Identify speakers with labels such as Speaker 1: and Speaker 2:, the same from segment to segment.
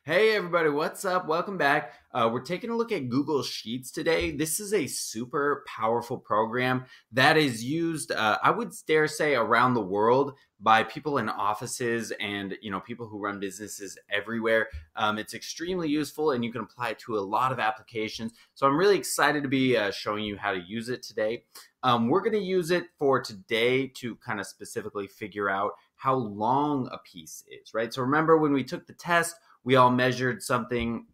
Speaker 1: Hey everybody, what's up? Welcome back. We're taking a look at Google Sheets today. This is a super powerful program that is used, I would dare say, around the world by people in offices and people who run businesses everywhere. It's extremely useful, and you can apply it to a lot of applications. So I'm really excited to be showing you how to use it today. We're going to use it for today to kind of specifically figure out how long a piece is, right? So remember when we took the test, we all measured something.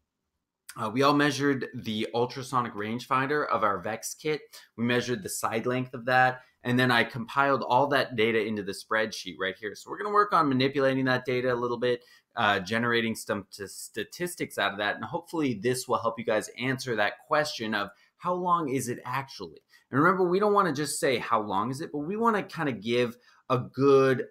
Speaker 1: We all measured the ultrasonic rangefinder of our VEX kit. We measured the side length of that. And then I compiled all that data into the spreadsheet right here. So we're going to work on manipulating that data a little bit, generating some statistics out of that. And hopefully this will help you guys answer that question of how long is it actually? And remember, we don't want to just say how long is it, but we want to kind of give a good,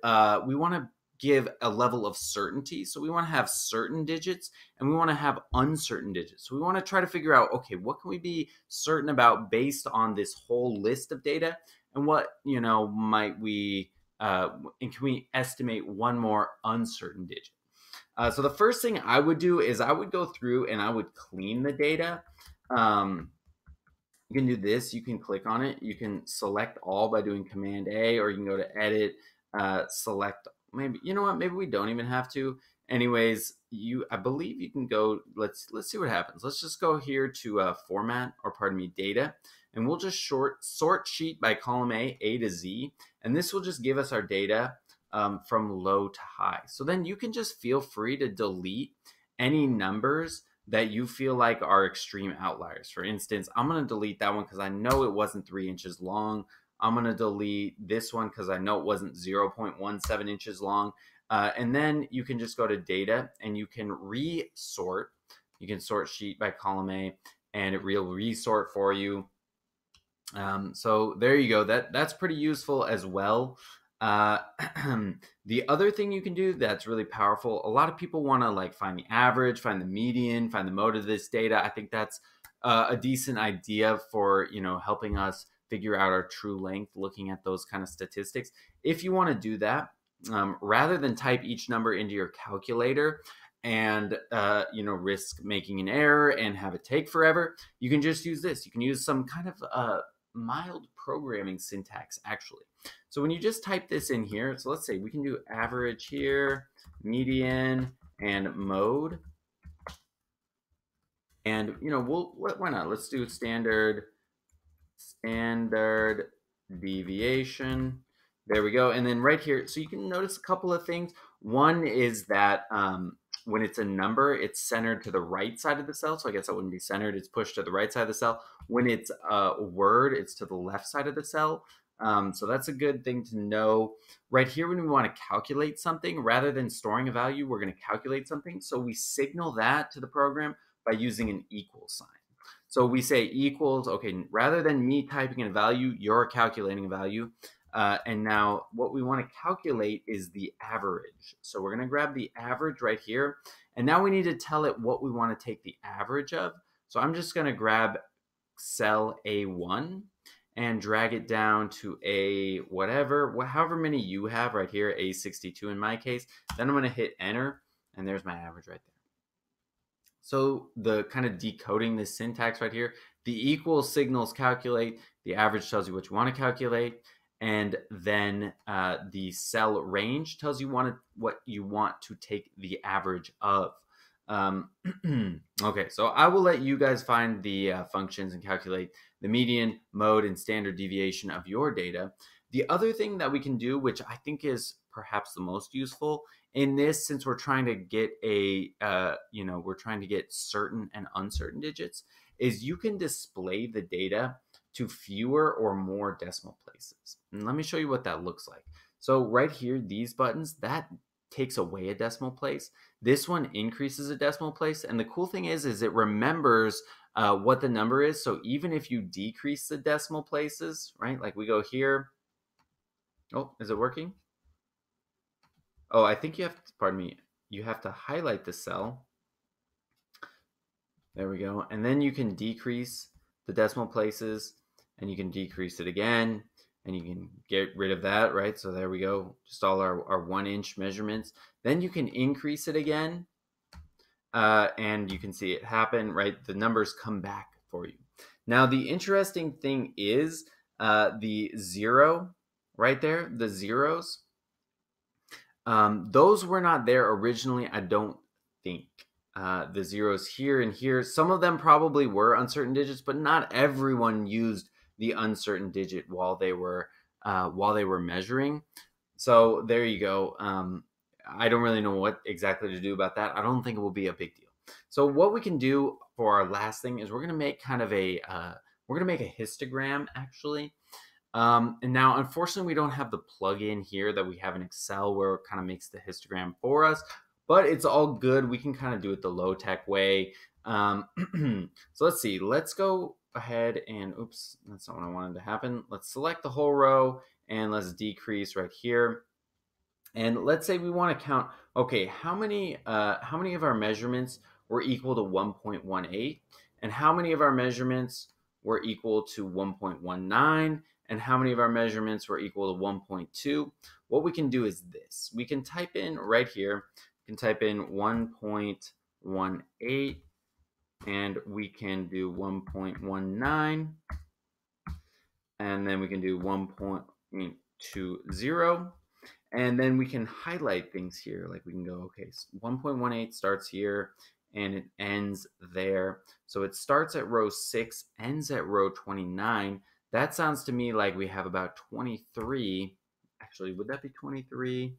Speaker 1: we want to give a level of certainty. So we want to have certain digits and we want to have uncertain digits. So we want to try to figure out, okay, what can we be certain about based on this whole list of data, and what might we and can we estimate one more uncertain digit? So the first thing I would do is I would go through and I would clean the data. You can do this. You can click on it. You can select all by doing Command A, or you can go to Edit, select. Maybe maybe we don't even have to. Anyways, I believe you can go. Let's see what happens. Let's just go here to Format, or pardon me, Data, and we'll just sort sheet by column A to Z, and this will just give us our data from low to high. So then you can just feel free to delete any numbers that you feel like are extreme outliers. For instance, I'm going to delete that one because I know it wasn't 3 inches long. I'm going to delete this one because I know it wasn't 0.17 inches long. And then you can just go to data and you can resort. You can sort sheet by column A and it will resort for you. So there you go. That's pretty useful as well. The other thing you can do that's really powerful, a lot of people want to find the average, find the median, find the mode of this data. I think that's a decent idea for helping us figure out our true length, looking at those kind of statistics. If you want to do that, rather than type each number into your calculator and risk making an error and have it take forever, you can just use this. You can use some kind of mild programming syntax, actually. So when you just type this in here, so let's say we can do average here, median, and mode. And why not? Let's do standard deviation. There we go. And then right here, so you can notice a couple of things. One is that when it's a number, it's centered to the right side of the cell. So I guess that wouldn't be centered. It's pushed to the right side of the cell. When it's a word, it's to the left side of the cell. So that's a good thing to know. Right here, when we want to calculate something, rather than storing a value, we're going to calculate something. So we signal that to the program by using an equal sign. So we say equals, okay, rather than me typing in a value, you're calculating a value. And now what we want to calculate is the average. So we're going to grab the average right here. And now we need to tell it what we want to take the average of. So I'm just going to grab cell A1 and drag it down to a whatever, however many you have right here, A62 in my case. Then I'm going to hit enter, and there's my average right there. So the kind of decoding this syntax right here, the equal signals calculate, the average tells you what you want to calculate, and then the cell range tells you what you want to take the average of. Okay, so I will let you guys find the functions and calculate the median, mode, and standard deviation of your data. The other thing that we can do, which I think is perhaps the most useful in this, since we're trying to get we're trying to get certain and uncertain digits, is you can display the data to fewer or more decimal places. And let me show you what that looks like. So right here, these buttons, that takes away a decimal place. This one increases a decimal place. And the cool thing is it remembers what the number is. So even if you decrease the decimal places, right? Like we go here. Oh, is it working? Oh, I think you have to, pardon me, you have to highlight the cell. There we go. And then you can decrease the decimal places, and you can decrease it again, and you can get rid of that, right? So there we go, just all our 1 inch measurements. Then you can increase it again, and you can see it happen, right? The numbers come back for you. Now, the interesting thing is the zero right there, the zeros, those were not there originally, I don't think. The zeros here and here, some of them probably were uncertain digits, but not everyone used the uncertain digit while they were measuring. So there you go. I don't really know what exactly to do about that. I don't think it will be a big deal. So what we can do for our last thing is we're gonna make kind of a we're gonna make a histogram actually. And now, unfortunately, we don't have the plugin here that we have in Excel where it kind of makes the histogram for us, but it's all good. We can kind of do it the low tech way. Um, so let's see. Let's go ahead and, oops, that's not what I wanted to happen. Let's select the whole row and let's decrease right here. And let's say we want to count, okay, how many of our measurements were equal to 1.18, and how many of our measurements were equal to 1.19, and how many of our measurements were equal to 1.2. What we can do is this. We can type in right here, we can type in 1.18, and we can do 1.19, and then we can do 1.20. And then we can highlight things here. Like we can go, okay, so 1.18 starts here and it ends there. So it starts at row 6, ends at row 29. That sounds to me like we have about 23. Actually, would that be 23?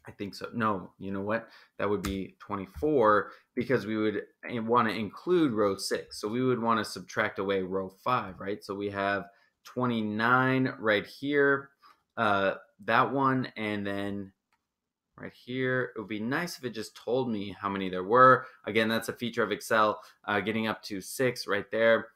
Speaker 1: I think so. No, you know what? That would be 24 because we would want to include row 6. So we would want to subtract away row 5, right? So we have 29 right here, that one, and then right here. It would be nice if it just told me how many there were. Again, that's a feature of Excel, getting up to 6 right there.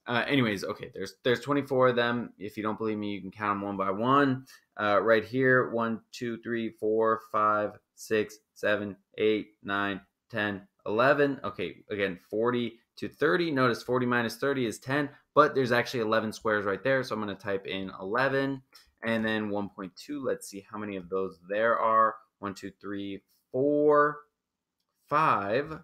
Speaker 1: Anyways, okay, there's 24 of them. If you don't believe me, you can count them one by one. Right here, 1, 2, 3, 4, 5, 6, 7, 8, 9, 10, 11. Okay, again, 40 to 30. Notice 40 minus 30 is 10, but there's actually 11 squares right there. So I'm going to type in 11 and then 1.2. Let's see how many of those there are. 1, 2, 3, 4, 5.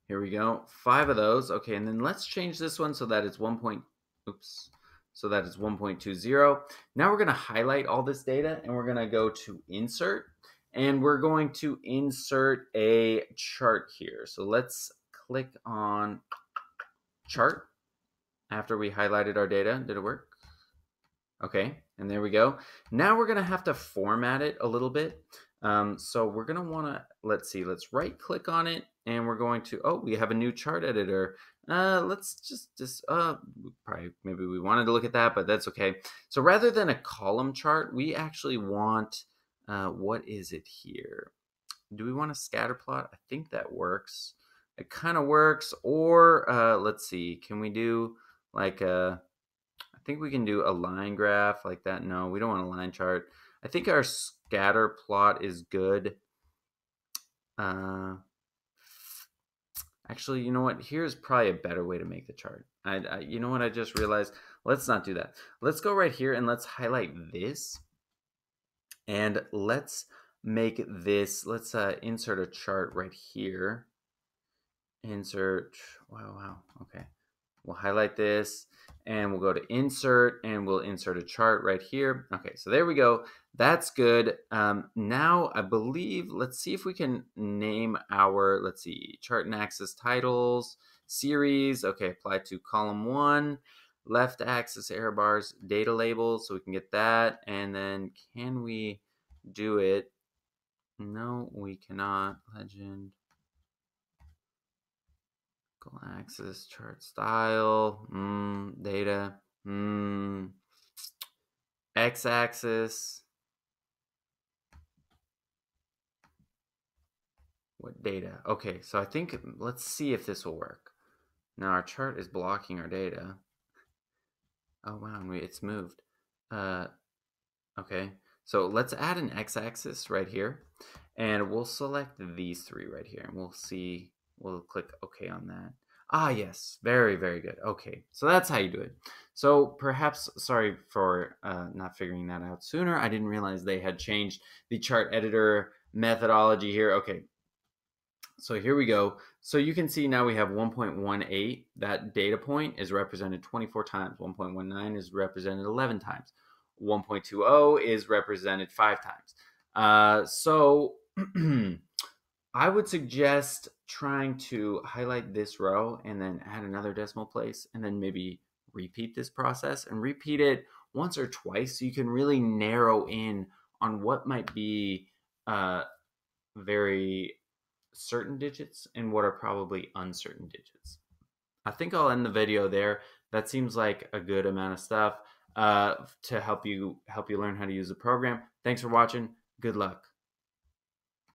Speaker 1: Here we go. 5 of those. Okay, and then let's change this one so that it's 1. Oops. So that is 1.20. Now we're going to highlight all this data and we're going to go to insert and we're going to insert a chart here. So let's click on chart after we highlighted our data. Did it work? Okay, and there we go. Now we're going to have to format it a little bit. So we're going to want to, let's see, let's right click on it and we're going to, oh, we have a new chart editor. Let's just probably maybe we wanted to look at that, but that's okay. So rather than a column chart, we actually want, what is it here? Do we want a scatter plot? I think that works. It kind of works. Or let's see, can we do like a, I think we can do a line graph like that. No, we don't want a line chart. I think our scatter plot is good. Actually, you know what? Here's probably a better way to make the chart. You know what I just realized? Let's not do that. Let's go right here and let's highlight this. And let's make this, let's insert a chart right here. Insert, wow, okay. We'll highlight this and we'll go to insert and we'll insert a chart right here. Okay, so there we go. That's good. Now I believe, let's see if we can name our, let's see, chart and axis titles, series. Okay, apply to column 1, left axis error bars, data labels, so we can get that. And then can we do it? No, we cannot. Legend. Axis, chart style, data, x-axis. What data? Okay, so I think, let's see if this will work. Now our chart is blocking our data. Oh wow, it's moved. Okay, so let's add an x-axis right here, and we'll select these 3 right here, and we'll see. We'll click OK on that. Ah, yes, very, very good. Okay, so that's how you do it. So perhaps, sorry for not figuring that out sooner. I didn't realize they had changed the chart editor methodology here. Okay, So here we go. So you can see now we have 1.18. That data point is represented 24 times. 1.19 is represented 11 times. 1.20 is represented 5 times. So I would suggest trying to highlight this row and then add another decimal place and then maybe repeat this process and repeat it once or twice so you can really narrow in on what might be very certain digits and what are probably uncertain digits. I think I'll end the video there. That seems like a good amount of stuff to help you learn how to use the program. Thanks for watching. Good luck.